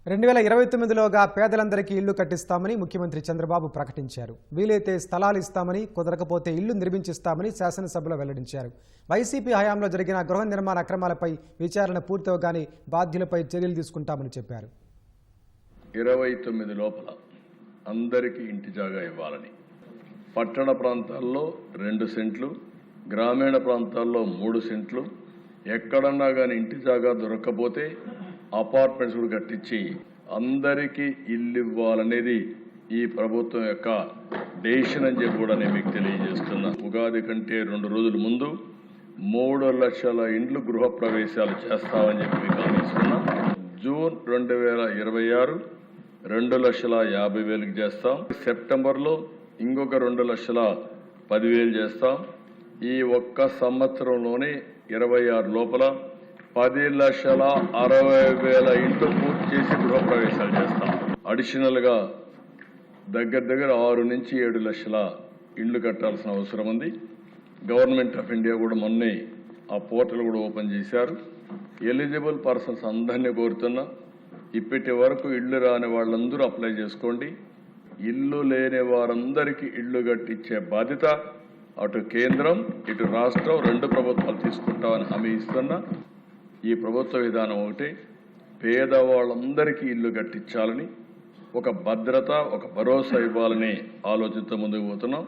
2029లోగా పేదలందరికీ ఇళ్లు కట్టిస్తామని ముఖ్యమంత్రి చంద్రబాబు ప్రకటించారు. వీలైతే స్థలాలు ఇస్తామని, కుదరకపోతే ఇళ్లు నిర్మించిస్తామని శాసనసభలో వెల్లడించారు. వైసీపీ హయాంలో జరిగిన గృహ నిర్మాణ అక్రమాలపై విచారణ పూర్తవగానే బాధ్యులపై చర్యలు తీసుకుంటామని చెప్పారు. 29 లోపల అందరికీ ఇంటి జాగా ఇవ్వాలని, పట్టణ ప్రాంతాల్లో 2 సెంట్లు, గ్రామీణ ప్రాంతాల్లో 3 సెంట్లు, ఎక్కడన్నా కానీ ఇంటి జాగా దొరకకపోతే అపార్ట్మెంట్స్ కూడా కట్టించి అందరికీ ఇల్లు ఇవ్వాలనేది ఈ ప్రభుత్వం యొక్క డెసిషన్ అని చెప్పి కూడా నేను మీకు తెలియజేస్తున్నా. ఉగాది కంటే 2 రోజుల ముందు 3 లక్షల ఇండ్లు గృహ ప్రవేశాలు చేస్తామని చెప్పి మీకు అందిస్తున్నా. జూన్ 2026 2,50,000 చేస్తాం. సెప్టెంబర్లో ఇంకొక 2,10,000 చేస్తాం. ఈ ఒక్క సంవత్సరంలోనే 26 లోపల 10,60,000 ఇంట్లో పూర్తి చేసి గృహప్రవేశాలు చేస్తాం. అడిషనల్ గా దగ్గర 6 నుంచి 7 లక్షల ఇండ్లు కట్టాల్సిన అవసరం ఉంది. గవర్నమెంట్ ఆఫ్ ఇండియా కూడా మొన్నే ఆ పోర్టల్ కూడా ఓపెన్ చేశారు. ఎలిజిబుల్ పర్సన్స్ అందరినీ కోరుతున్నా, ఇప్పటి వరకు ఇళ్లు రాని వాళ్ళందరూ అప్లై చేసుకోండి. ఇల్లు లేని వారందరికీ ఇళ్లు కట్టించే బాధ్యత అటు కేంద్రం ఇటు రాష్ట్రం 2 ప్రభుత్వాలు తీసుకుంటామని హామీ ఇస్తున్నా. ఈ ప్రభుత్వ విధానం ఒకటి, పేదవాళ్ళందరికీ ఇల్లు కట్టించాలని, ఒక భద్రత, ఒక భరోసా ఇవ్వాలని ఆలోచనతో ముందుకు పోతున్నాం.